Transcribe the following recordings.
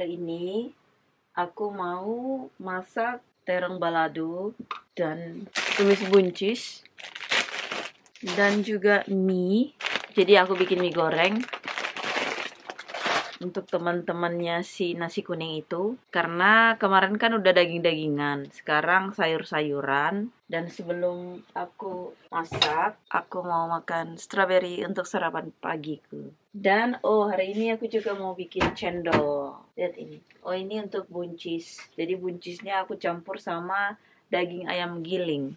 Hari ini aku mau masak terong balado dan tumis buncis dan juga mie. Jadi aku bikin mie goreng untuk teman-temannya si nasi kuning itu, karena kemarin kan udah daging-dagingan, sekarang sayur-sayuran. Dan sebelum aku masak, aku mau makan strawberry untuk sarapan pagiku. Dan hari ini aku juga mau bikin cendol. Lihat ini. Ini untuk buncis. Jadi buncisnya aku campur sama daging ayam giling.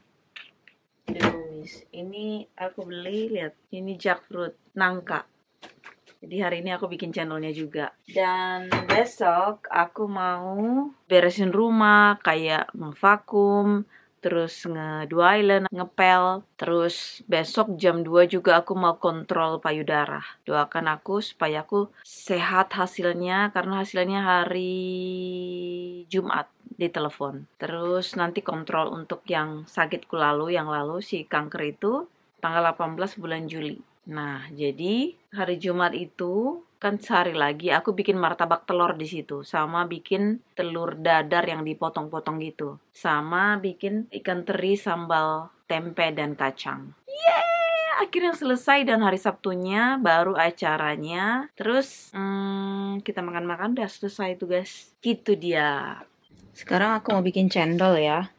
Ini aku beli, lihat, ini jackfruit nangka. Jadi hari ini aku bikin channelnya juga. Dan besok aku mau beresin rumah, kayak memvakum, terus ngeduailen, ngepel. Terus besok jam 2 juga aku mau kontrol payudara. Doakan aku supaya aku sehat hasilnya, karena hasilnya hari Jumat di telepon. Terus nanti kontrol untuk yang sakitku yang lalu si kanker itu tanggal 18 bulan Juli. Nah, jadi hari Jumat itu kan sehari lagi aku bikin martabak telur di situ, sama bikin telur dadar yang dipotong-potong gitu, sama bikin ikan teri sambal tempe dan kacang. Akhirnya selesai, dan hari Sabtunya baru acaranya. Terus kita makan-makan, udah selesai tugas. Gitu dia. Sekarang aku mau bikin cendol ya.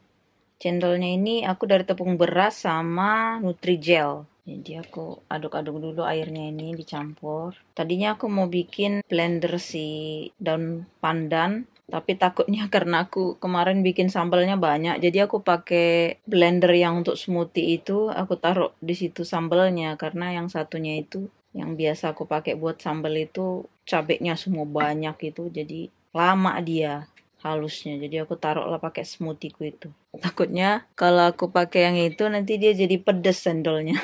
Cendolnya ini aku dari tepung beras sama Nutrijel. Jadi aku aduk-aduk dulu airnya, ini dicampur. Tadinya aku mau bikin blender si daun pandan, tapi takutnya karena aku kemarin bikin sambalnya banyak, jadi aku pakai blender yang untuk smoothie itu, aku taruh di situ sambalnya, karena yang satunya itu yang biasa aku pakai buat sambal itu cabenya semua banyak itu, jadi lama dia halusnya. Jadi aku taruhlah pakai smoothieku itu. Takutnya kalau aku pakai yang itu nanti dia jadi pedes cendolnya.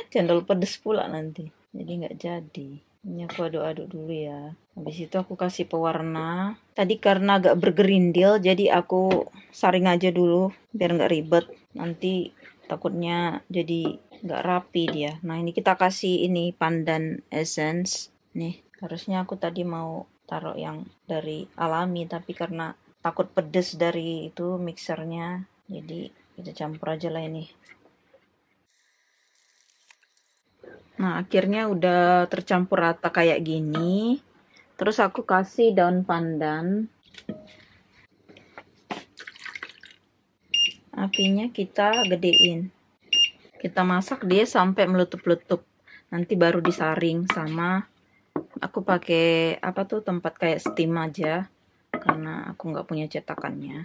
Cendol pedes pula nanti. Jadi nggak jadi. Ini aku aduk-aduk dulu ya. Habis itu aku kasih pewarna. Tadi karena agak bergerindil, jadi aku saring aja dulu biar nggak ribet. Nanti takutnya jadi nggak rapi dia. Nah, ini kita kasih ini pandan essence. Nih, harusnya aku tadi mau taruh yang dari alami, tapi karena takut pedes dari itu mixernya, jadi kita campur aja lah ini. Nah, akhirnya udah tercampur rata kayak gini. Terus aku kasih daun pandan. Apinya kita gedein. Kita masak dia sampai meletup-letup. Nanti baru disaring sama aku pakai tempat kayak steam aja, karena aku nggak punya cetakannya.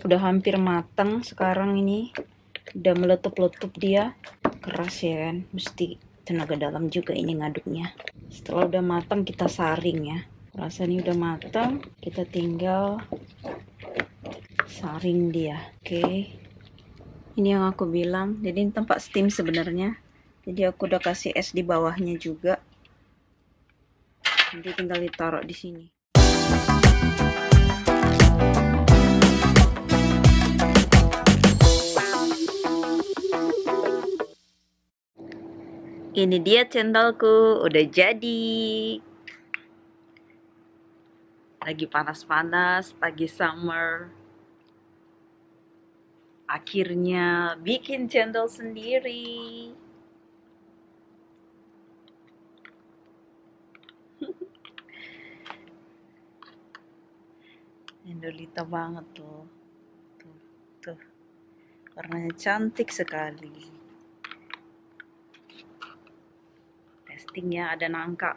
Udah hampir matang sekarang ini. Udah meletup-letup dia. Keras ya kan, mesti tenaga dalam juga ini ngaduknya. Setelah udah matang kita saring ya. Rasanya udah matang, kita tinggal saring dia. Oke. Ini yang aku bilang, jadi ini tempat steam sebenarnya. Jadi aku udah kasih es di bawahnya juga. Nanti tinggal ditaruh di sini. Ini dia cendolku, udah jadi. Lagi panas-panas, pagi summer. Akhirnya bikin cendol sendiri. Cendolita banget tuh. Tuh. Warnanya cantik sekali. Testingnya ada nangka.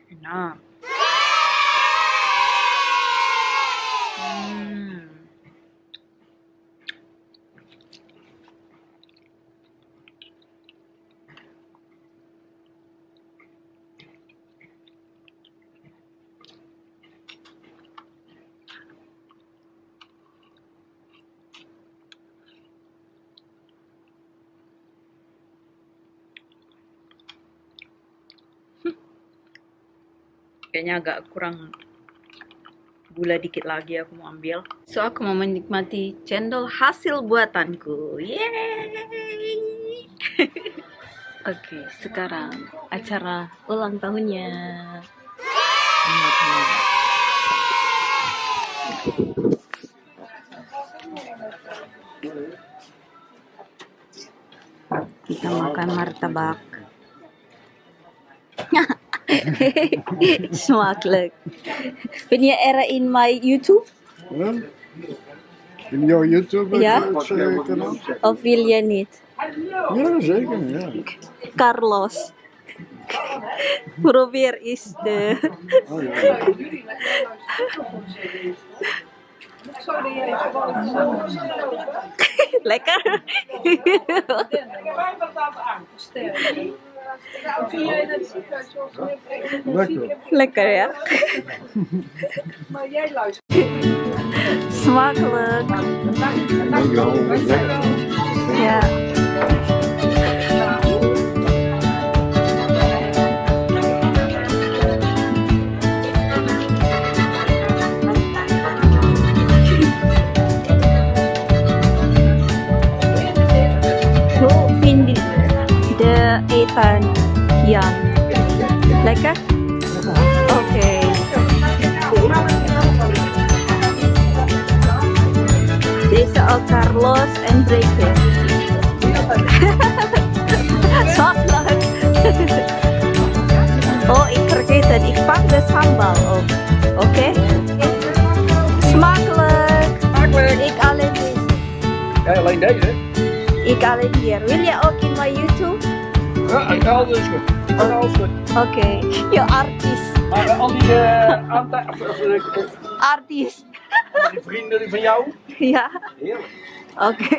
Enak. Kayaknya agak kurang gula dikit lagi, aku mau ambil. So aku mau menikmati cendol hasil buatanku. Yeay! Oke, sekarang acara ulang tahunnya. Kita makan martabak. Smakelijk. Ben je er in my YouTube? In jouw YouTube Ja? kanaal? Of wil je niet? Ja, zeker. Ja. Carlos. Probeer eens de... Oh, ja. Lekker? Lekker. Lekker ya? Smakelijk. Dankjewel. Lekker. Ja. Hoe vind je de eten, Jan? Lekker? Oké. Deze ook Carlos en Breke. Smakelijk. Oh, ik vergeet het. Ik pak de sambal ook. Oké? Smakelijk. Ik alleen deze. Ja, alleen deze. Ik alleen hier. Wil je ook in mijn YouTube? Ja, ik haal dus goed. Alles goed. Oké. Je artiest. Maar al die Artiest. die vrienden van jou. Ja. Heerlijk. Oké.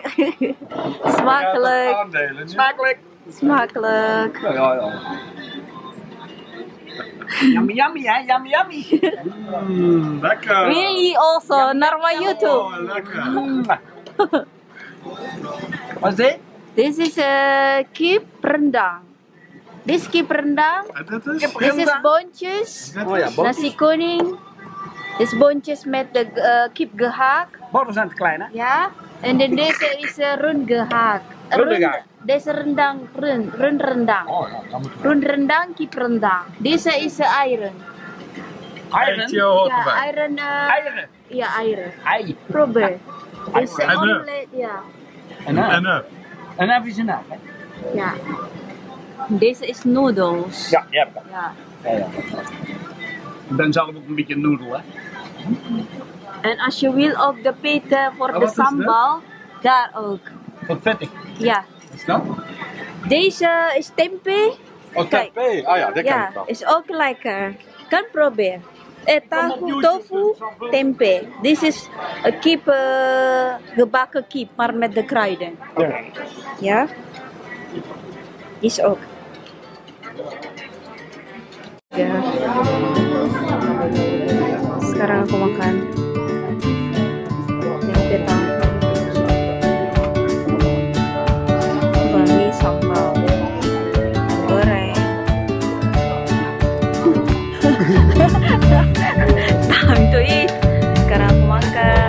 Smakelijk. Aandelen. Smakelijk. Smakelijk. Ja. Yummy, yummy, hè? Yummy, yummy. Lekker. Wil je also naar mijn YouTube? Oh, lekker. Wat is dit? This is kip rendang. This kip rendang. En dit is? This is bontjes. Oh ja, Nasi kuning. This bontjes met de kip gehakt. botten zijn te klein, hè? Ja. En dan deze is rund gehakt. Rund. Deze rendang, rund rendang. Oh ja, dan moeten we. Rund rendang, kip rendang. Deze is iron. Eitje Eieren. hoort Ja, erbij. iron. Eieren. Ja, iron. Ei. Probeer. Deze En omelet, ja. En even is een naam, hè? Ja. Deze is noodles. Ja, ja. Ja. Ik ben zelf ook een beetje noedel, hè? En als je wil ook de peten voor wat de is sambal, daar ook. Wat vettig. Ja. Wat is dat? Deze is tempeh. Oh, Kijk. tempeh. Ah ja, dat kan Ja, ik wel. is ook lekker. Kan proberen. Tofu, tempeh. Dit is een kip, gebakken kip, maar met de kruiden. Ja. Ja. Is ook. Ya. Sekarang aku makan tempe tahu, bami sambal, goreng. Time to eat. Sekarang aku makan.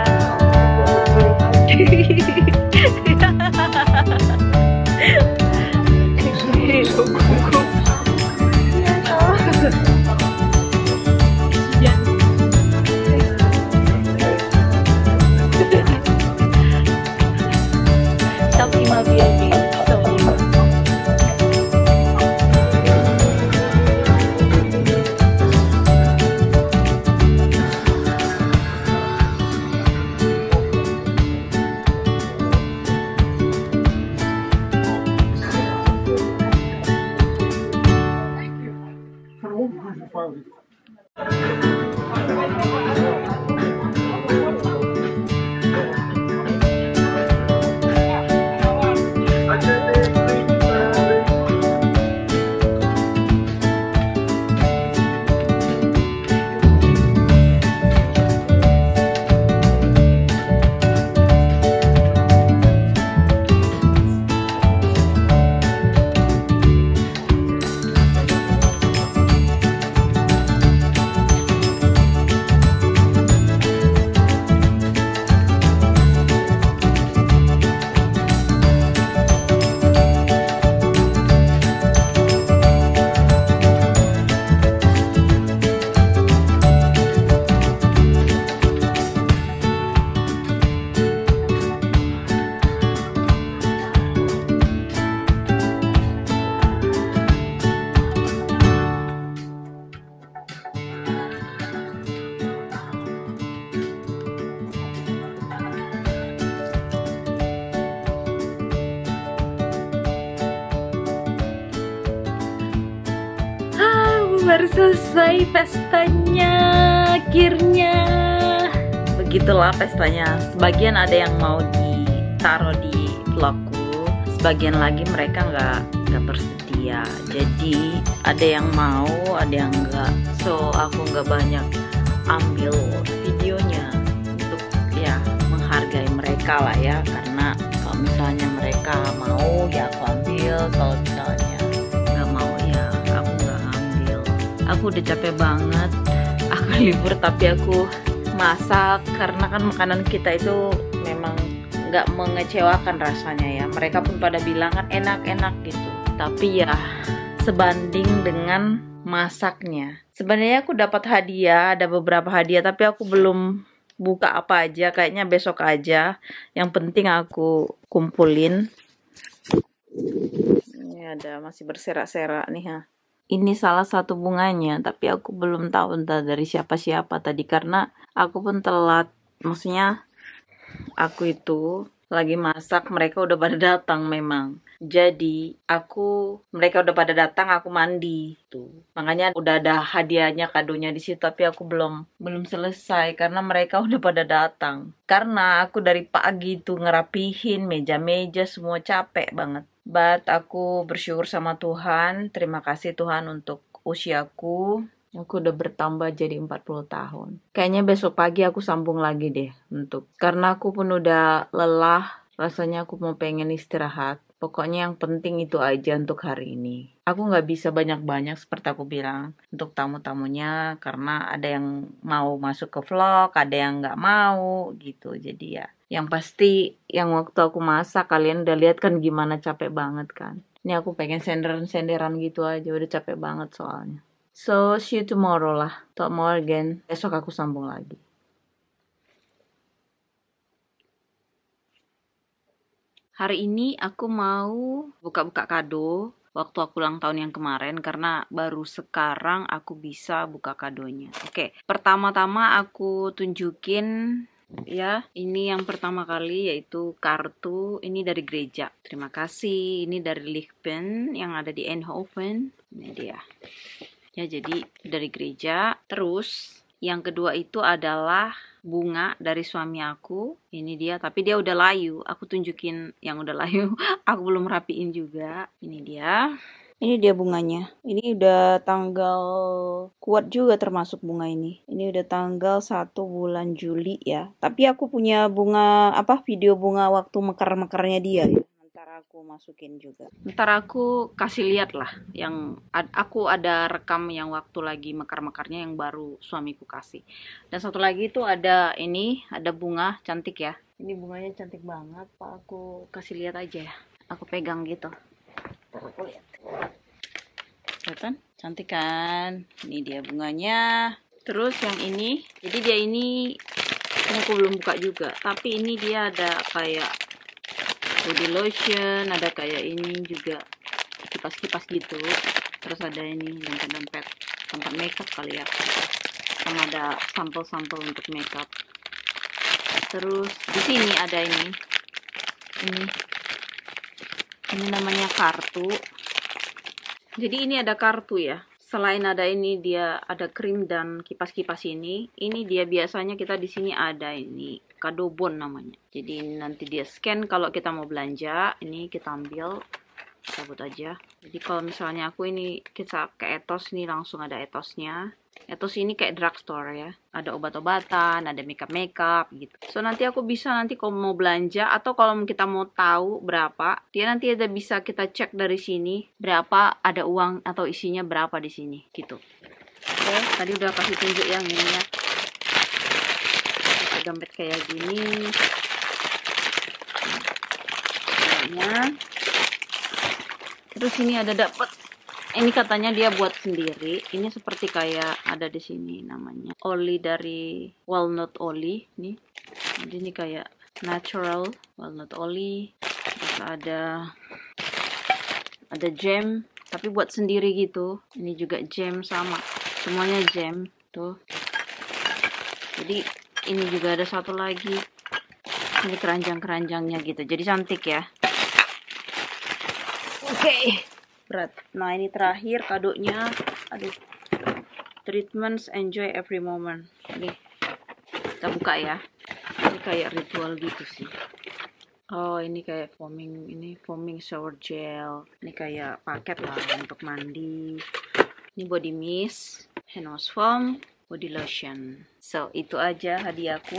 baru selesai pestanya akhirnya. Begitulah pestanya. Sebagian ada yang mau ditaruh di vlogku, sebagian lagi mereka nggak bersedia. Jadi ada yang mau, ada yang nggak. So aku nggak banyak ambil videonya untuk ya menghargai mereka lah ya. Karena kalau misalnya mereka mau ya aku ambil, kalau misalnya nggak mau ya aku nggak ambil. Aku udah capek banget. Aku libur tapi aku masak karena kan makanan kita itu memang nggak mengecewakan rasanya ya. Mereka pun pada bilang kan enak-enak gitu, tapi ya sebanding dengan masaknya. Sebenarnya aku dapat hadiah, ada beberapa hadiah, tapi aku belum buka apa aja, kayaknya besok aja. Yang penting aku kumpulin. Ini ada masih berserak-serak nih ya. Ini salah satu bunganya, tapi aku belum tahu entah dari siapa-siapa tadi karena aku pun telat. Maksudnya aku itu lagi masak, mereka udah pada datang memang. Jadi mereka udah pada datang, aku mandi tuh. Makanya udah ada hadiahnya, kadonya di situ, tapi aku belum selesai karena mereka udah pada datang. Karena aku dari pagi tuh ngerapihin meja-meja semua, capek banget. But aku bersyukur sama Tuhan. Terima kasih Tuhan untuk usiaku. Aku udah bertambah jadi 40 tahun. Kayaknya besok pagi aku sambung lagi deh karena aku pun udah lelah. Rasanya aku mau pengen istirahat. Pokoknya yang penting itu aja untuk hari ini. Aku nggak bisa banyak-banyak seperti aku bilang untuk tamu-tamunya karena ada yang mau masuk ke vlog, ada yang nggak mau gitu. Jadi ya yang pasti yang waktu aku masak kalian udah lihat kan gimana capek banget kan. Ini aku pengen senderan gitu aja, udah capek banget soalnya. So see you tomorrow lah. Talk more again. Besok aku sambung lagi. Hari ini aku mau buka-buka kado waktu aku ulang tahun yang kemarin karena baru sekarang aku bisa buka kadonya. Oke, pertama-tama aku tunjukin ya, ini yang pertama kali yaitu kartu. Ini dari gereja. Terima kasih. Ini dari Lichten yang ada di Eindhoven. Ini dia. Ya, jadi dari gereja. Terus yang kedua itu adalah bunga dari suami aku. Ini dia, tapi dia udah layu. Aku tunjukin yang udah layu. Aku belum rapiin juga. Ini dia. Ini dia bunganya. Ini udah tanggal kuat juga termasuk bunga ini. Ini udah tanggal 1 bulan Juli ya. Tapi aku punya bunga video bunga waktu mekar-mekarnya dia ya. Ntar aku masukin juga. Ntar aku kasih lihat lah yang aku ada rekam yang waktu lagi mekar-mekarnya yang baru suamiku kasih. Dan satu lagi itu ada ada bunga cantik ya. Ini bunganya cantik banget. Pak, aku kasih lihat aja ya. Aku pegang gitu. Aku lihat. Kelihatan? Cantik kan? Ini dia bunganya. Terus yang ini, jadi dia ini aku belum buka juga, tapi ini dia ada kayak body lotion, ada kayak ini juga kipas-kipas gitu. Terus ada ini dompet tempat makeup kali ya. Sama ada sampel-sampel untuk makeup. Terus di sini ada ini namanya kartu. Jadi ini ada kartu ya. Selain ada ini dia ada krim dan kipas-kipas ini dia biasanya kita di sini ada ini kado bon namanya. Jadi ini nanti dia scan kalau kita mau belanja, ini kita ambil, cabut aja. Jadi kalau misalnya aku ini kita ke Etos nih langsung ada Etosnya. Etos ini kayak drugstore ya. Ada obat-obatan, ada makeup gitu. So nanti aku bisa kalau mau belanja atau kalau kita mau tahu berapa, dia nanti ada bisa kita cek dari sini berapa ada uang atau isinya berapa di sini gitu. Oke, tadi udah kasih tunjuk yang ini ya. Ada dompet kayak gini. Terus ini ada dapat. Ini katanya dia buat sendiri. Ini seperti kayak ada di sini namanya oli dari walnut oli nih. Jadi ini kayak natural walnut oli. Terus ada jam tapi buat sendiri gitu. Ini juga jam sama. Semuanya jam tuh. Jadi ini juga ada satu lagi. Ini keranjang-keranjangnya gitu. Jadi cantik ya. Oke. Berat. Nah ini terakhir kadonya. Aduh. Treatments, enjoy every moment. Ini kita buka ya. Ini kayak ritual gitu sih. Oh, ini kayak foaming shower gel. Ini kayak paket lah untuk mandi. Ini body mist, hand wash foam, body lotion. So, itu aja hadiahku.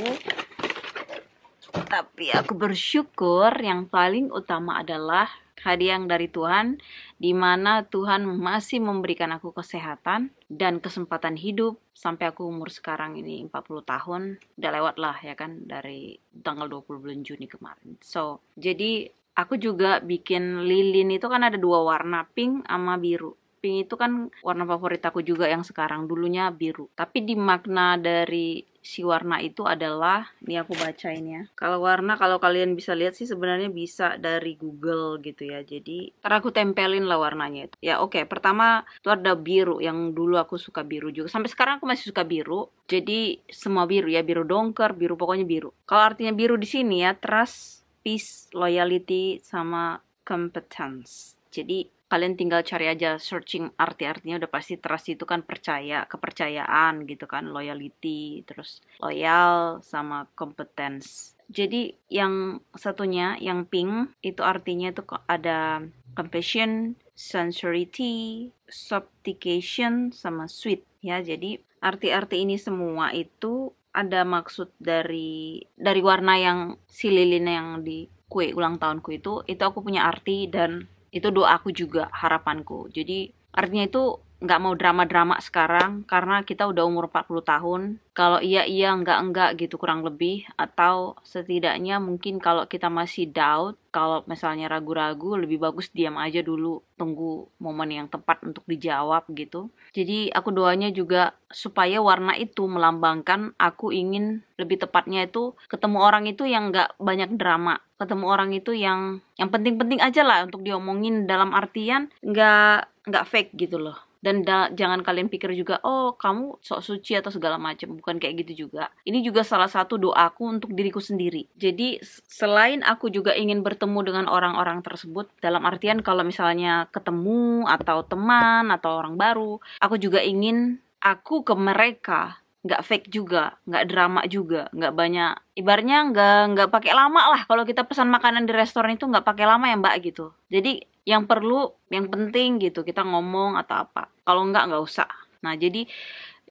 Tapi aku bersyukur yang paling utama adalah hadiah yang dari Tuhan, di mana Tuhan masih memberikan aku kesehatan dan kesempatan hidup sampai aku umur sekarang ini 40 tahun. Udah lewat lah ya kan, dari tanggal 20 bulan Juni kemarin. So, jadi aku juga bikin lilin itu kan ada 2 warna, pink sama biru. Pink itu kan warna favorit aku juga yang sekarang, dulunya biru. Tapi di makna dari si warna itu adalah, ini aku bacain ya. Kalau warna, kalau kalian bisa lihat sih sebenarnya bisa dari Google gitu ya. Jadi ntar aku tempelin lah warnanya itu. Ya oke, pertama itu ada biru, yang dulu aku suka biru juga. Sampai sekarang aku masih suka biru. Jadi semua biru ya, biru dongker, biru pokoknya biru. Kalau artinya biru di sini ya, trust, peace, loyalty, sama competence. Jadi kalian tinggal cari aja, searching arti-artinya udah pasti. Trust itu kan percaya, kepercayaan gitu kan, loyalty, terus loyal sama competence. Jadi yang satunya, yang pink, itu artinya itu ada compassion, sincerity, sophistication, sama sweet ya. Jadi arti-arti ini semua itu ada maksud dari warna yang si lilin yang di kue ulang tahunku itu aku punya arti, dan itu doa aku juga, harapanku. Jadi artinya itu nggak mau drama-drama sekarang, karena kita udah umur 40 tahun. Kalau iya, enggak gitu kurang lebih. Atau setidaknya mungkin kalau kita masih doubt, kalau misalnya ragu-ragu, lebih bagus diam aja dulu, tunggu momen yang tepat untuk dijawab gitu. Jadi aku doanya juga supaya warna itu melambangkan aku ingin, lebih tepatnya itu ketemu orang itu yang nggak banyak drama, ketemu orang itu yang penting-penting aja lah untuk diomongin, dalam artian nggak fake gitu loh. Dan jangan kalian pikir juga, oh kamu sok suci atau segala macam. Bukan kayak gitu juga. Ini juga salah satu doaku untuk diriku sendiri. Jadi selain aku juga ingin bertemu dengan orang-orang tersebut, dalam artian kalau misalnya ketemu atau teman atau orang baru, aku juga ingin aku ke mereka nggak fake juga, nggak drama juga, nggak banyak, ibaratnya nggak pakai lama lah. Kalau kita pesan makanan di restoran itu nggak pakai lama ya mbak gitu. Jadi yang penting gitu kita ngomong atau apa. Kalau nggak usah. Nah jadi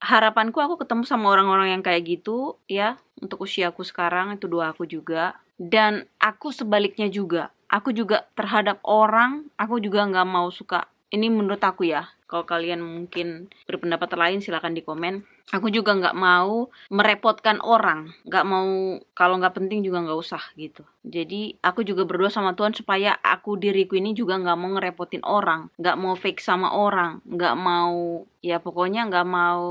harapanku aku ketemu sama orang-orang yang kayak gitu ya, untuk usiaku sekarang. Itu doa aku juga. Dan aku sebaliknya juga, aku juga terhadap orang, aku juga nggak mau suka. Ini menurut aku ya. Kalau kalian mungkin berpendapat lain silakan di komen. Aku juga nggak mau merepotkan orang, nggak mau, kalau nggak penting juga nggak usah gitu. Jadi aku juga berdoa sama Tuhan supaya diriku ini juga nggak mau ngerepotin orang, nggak mau fake sama orang, nggak mau, ya pokoknya nggak mau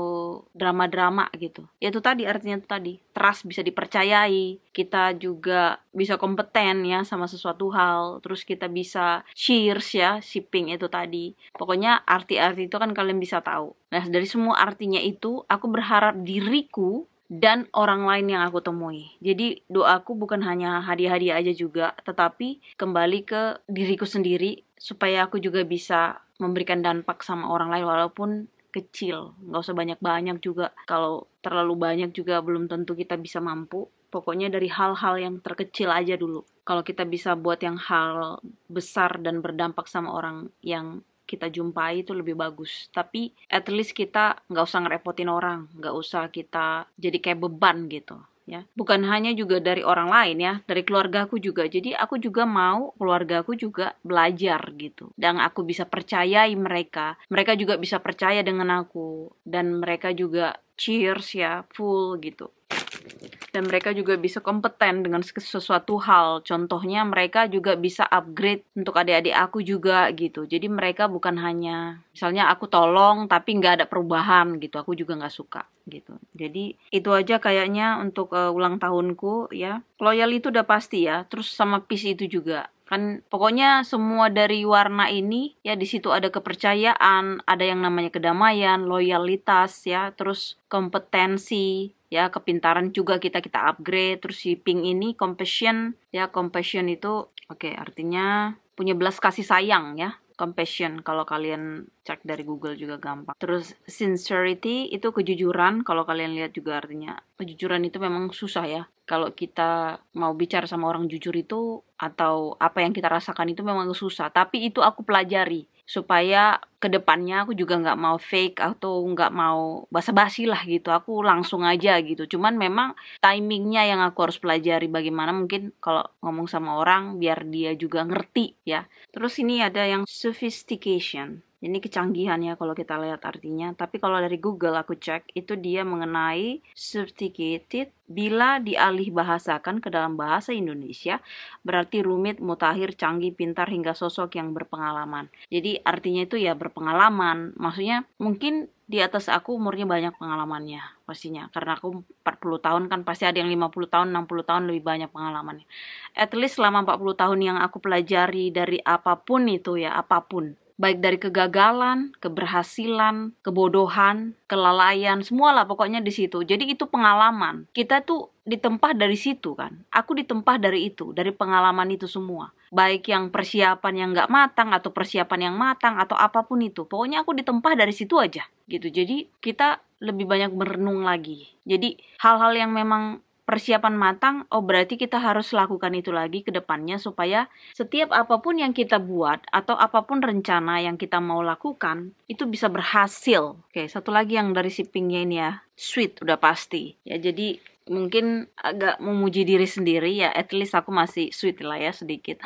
drama-drama gitu. Ya itu tadi artinya, itu tadi trust, bisa dipercayai, kita juga bisa kompeten ya sama sesuatu hal, terus kita bisa cheers ya, shipping itu tadi. Pokoknya arti-arti itu kan kalian bisa tahu. Nah dari semua artinya itu aku berharap diriku dan orang lain yang aku temui. Jadi doaku bukan hanya hadiah-hadiah aja juga, tetapi kembali ke diriku sendiri supaya aku juga bisa memberikan dampak sama orang lain walaupun kecil. Nggak usah banyak-banyak juga. Kalau terlalu banyak juga belum tentu kita bisa mampu. Pokoknya dari hal-hal yang terkecil aja dulu. Kalau kita bisa buat yang hal besar dan berdampak sama orang yang kita jumpai, itu lebih bagus. Tapi at least kita nggak usah ngerepotin orang, nggak usah kita jadi kayak beban gitu ya. Bukan hanya juga dari orang lain ya, dari keluargaku juga. Jadi aku juga mau keluargaku juga belajar gitu, dan aku bisa percayai mereka juga bisa percaya dengan aku, dan mereka juga cheers ya, full gitu. Dan mereka juga bisa kompeten dengan sesuatu hal. Contohnya mereka juga bisa upgrade untuk adik-adik aku juga gitu. Jadi mereka bukan hanya misalnya aku tolong tapi nggak ada perubahan gitu. Aku juga nggak suka gitu. Jadi itu aja kayaknya untuk ulang tahunku ya. Loyal itu udah pasti ya. Terus sama peace itu juga. Kan pokoknya semua dari warna ini ya, di situ ada kepercayaan, ada yang namanya kedamaian, loyalitas ya, terus kompetensi ya, kepintaran juga kita upgrade. Terus si pink ini compassion ya, compassion itu oke, artinya punya belas kasih sayang ya. compassion, kalau kalian cek dari Google juga gampang. Terus sincerity itu kejujuran, kalau kalian lihat juga artinya. Kejujuran itu memang susah ya. Kalau kita mau bicara sama orang jujur itu, atau apa yang kita rasakan itu memang susah. Tapi itu aku pelajari supaya kedepannya aku juga nggak mau fake atau nggak mau basa-basi lah gitu. Aku langsung aja gitu. Cuman memang timingnya yang aku harus pelajari, bagaimana mungkin kalau ngomong sama orang biar dia juga ngerti ya. Terus ini ada yang sophistication. Ini kecanggihannya kalau kita lihat artinya. Tapi kalau dari Google aku cek, itu dia mengenai sophisticated bila dialih bahasakan ke dalam bahasa Indonesia, berarti rumit, mutakhir, canggih, pintar, hingga sosok yang berpengalaman. Jadi artinya itu ya berpengalaman. Maksudnya mungkin di atas aku umurnya banyak pengalamannya pastinya. Karena aku 40 tahun kan pasti ada yang 50 tahun, 60 tahun lebih banyak pengalamannya. At least selama 40 tahun yang aku pelajari dari apapun itu ya, apapun. Baik dari kegagalan, keberhasilan, kebodohan, kelalaian, semualah pokoknya di situ. Jadi itu pengalaman. Kita tuh ditempah dari situ kan. Aku ditempah dari itu, dari pengalaman itu semua. Baik yang persiapan yang nggak matang, atau persiapan yang matang, atau apapun itu. Pokoknya aku ditempah dari situ aja gitu. Jadi kita lebih banyak merenung lagi. Jadi hal-hal yang memang persiapan matang, oh berarti kita harus lakukan itu lagi ke depannya supaya setiap apapun yang kita buat atau apapun rencana yang kita mau lakukan itu bisa berhasil. Oke, satu lagi yang dari shippingnya ini ya, sweet udah pasti. Ya jadi mungkin agak memuji diri sendiri ya, at least aku masih sweet lah ya sedikit.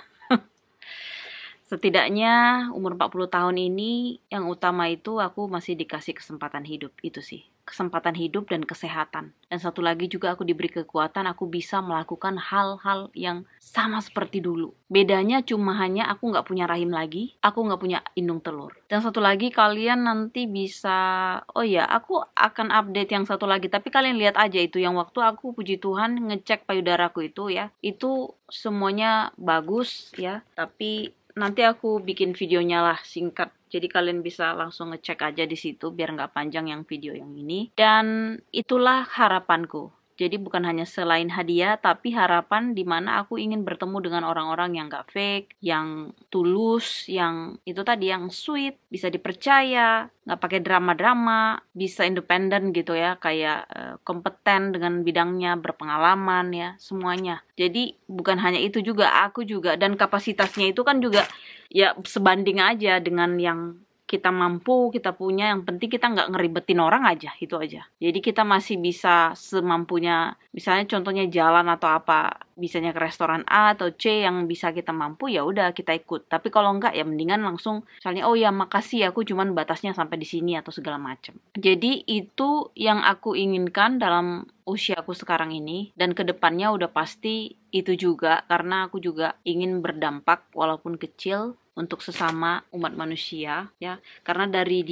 Setidaknya umur 40 tahun ini yang utama itu aku masih dikasih kesempatan hidup, itu sih. Kesempatan hidup dan kesehatan. Dan satu lagi juga aku diberi kekuatan, aku bisa melakukan hal-hal yang sama seperti dulu. Bedanya cuma hanya aku nggak punya rahim lagi, aku nggak punya indung telur. Dan satu lagi kalian nanti bisa, oh ya aku akan update yang satu lagi, tapi kalian lihat aja itu yang waktu aku puji Tuhan ngecek payudaraku itu ya, itu semuanya bagus ya, tapi nanti aku bikin videonya lah singkat. Jadi kalian bisa langsung ngecek aja di situ biar nggak panjang yang video yang ini. Dan itulah harapanku. Jadi bukan hanya selain hadiah, tapi harapan dimana aku ingin bertemu dengan orang-orang yang gak fake, yang tulus, yang itu tadi, yang sweet, bisa dipercaya, gak pakai drama-drama, bisa independen gitu ya, kayak kompeten dengan bidangnya, berpengalaman ya, semuanya. Jadi bukan hanya itu juga, aku juga, dan kapasitasnya itu kan juga ya sebanding aja dengan yang kita mampu, kita punya, yang penting kita nggak ngeribetin orang aja, itu aja. Jadi kita masih bisa semampunya, misalnya contohnya jalan atau apa, bisanya ke restoran A atau C yang bisa kita mampu, ya udah kita ikut. Tapi kalau nggak ya mendingan langsung, misalnya oh ya makasih aku cuman batasnya sampai di sini atau segala macam. Jadi itu yang aku inginkan dalam usiaku sekarang ini, dan kedepannya udah pasti itu juga, karena aku juga ingin berdampak walaupun kecil untuk sesama umat manusia ya, karena dari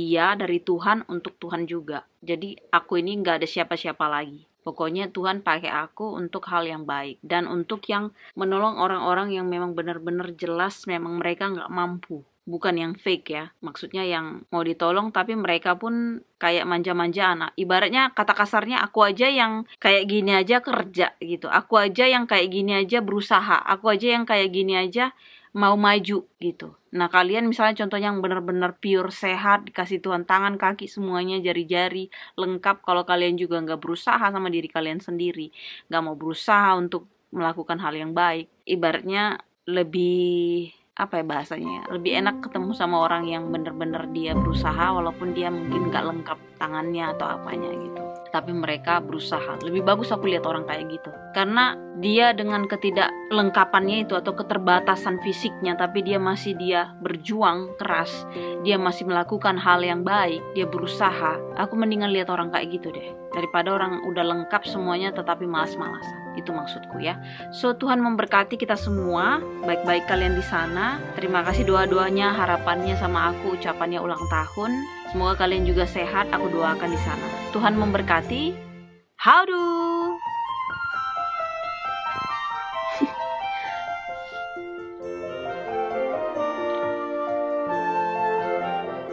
Tuhan untuk Tuhan juga. Jadi aku ini nggak ada siapa-siapa lagi. Pokoknya Tuhan pakai aku untuk hal yang baik dan untuk yang menolong orang-orang yang memang benar-benar jelas memang mereka nggak mampu. Bukan yang fake ya, maksudnya yang mau ditolong tapi mereka pun kayak manja-manja anak. Ibaratnya kata kasarnya, aku aja yang kayak gini aja kerja gitu. Aku aja yang kayak gini aja berusaha. Aku aja yang kayak gini aja mau maju gitu. Nah kalian misalnya contohnya yang benar-benar pure sehat, dikasih Tuhan tangan, kaki, semuanya, jari-jari lengkap. Kalau kalian juga nggak berusaha sama diri kalian sendiri, nggak mau berusaha untuk melakukan hal yang baik, ibaratnya lebih apa ya bahasanya, lebih enak ketemu sama orang yang bener-bener dia berusaha walaupun dia mungkin gak lengkap tangannya atau apanya gitu, tapi mereka berusaha. Lebih bagus aku lihat orang kayak gitu, karena dia dengan ketidaklengkapannya itu atau keterbatasan fisiknya, tapi dia berjuang keras, dia masih melakukan hal yang baik, dia berusaha. Aku mendingan lihat orang kayak gitu deh, daripada orang udah lengkap semuanya tetapi malas-malasan. Itu maksudku ya. So Tuhan memberkati kita semua, baik-baik kalian di sana. Terima kasih doa-doanya, harapannya sama aku, ucapannya ulang tahun. Semoga kalian juga sehat, aku doakan di sana. Tuhan memberkati. Howdo.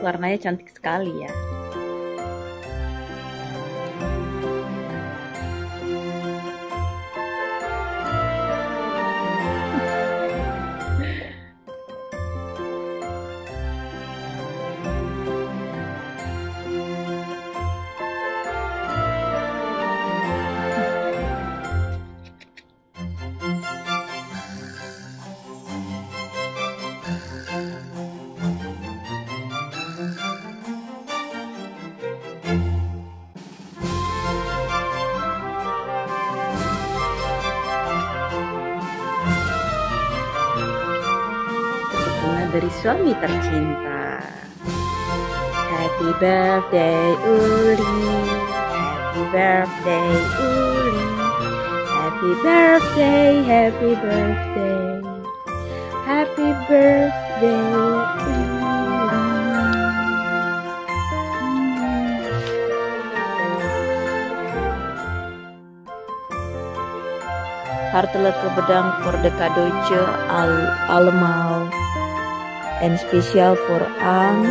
Warnanya cantik sekali ya. suami tercinta. Happy birthday Uli, happy birthday Uli, happy birthday, happy birthday, happy birthday Uli. Hartelijk bedankt voor de cadeautje allemaal. En speciaal voor Ang.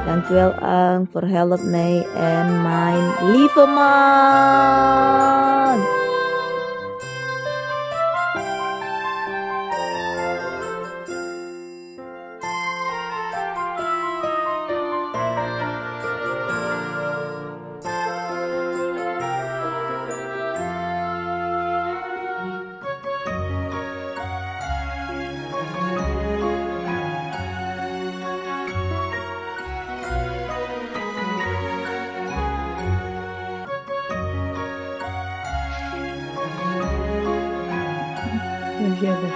Dankjewel Ang voor help mij en mijn lieve man. Siapa?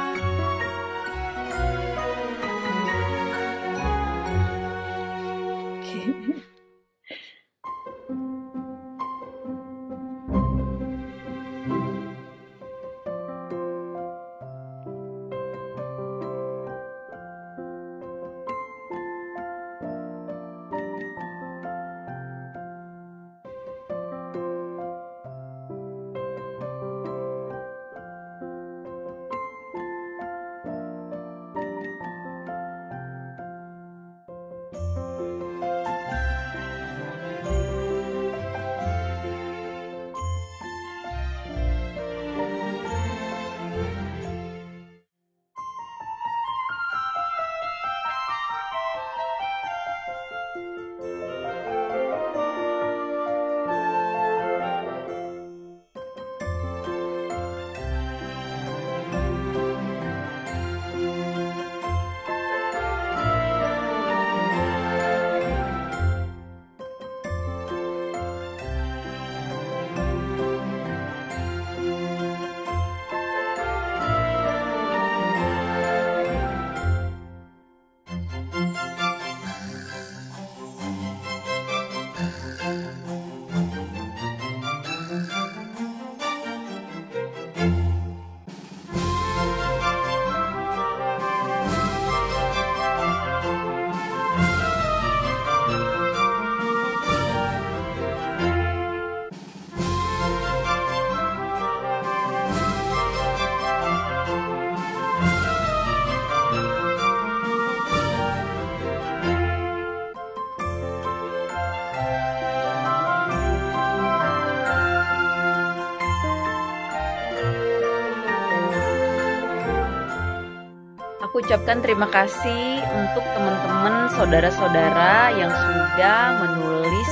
Aku ucapkan terima kasih untuk teman-teman, saudara-saudara yang sudah menulis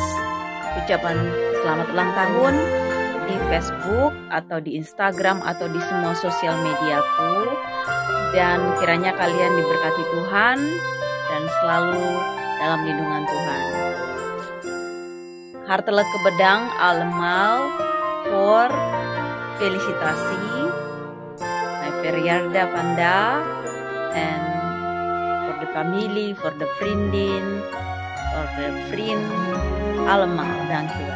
ucapan selamat ulang tahun di Facebook atau di Instagram atau di semua sosial mediaku. Dan kiranya kalian diberkati Tuhan dan selalu dalam lindungan Tuhan. Hartelijk bedankt allemaal voor felicitatie mijn verjaardag vandaag. And for the family, for the vriendin, for the friend, allemaal, dankjewel.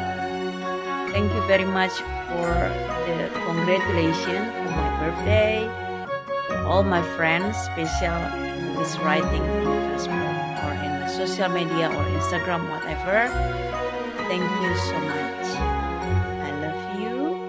Thank you very much for the congratulations for my birthday. For all my friends, special who is writing in the Facebook or in my social media or Instagram, whatever. Thank you so much. I love you.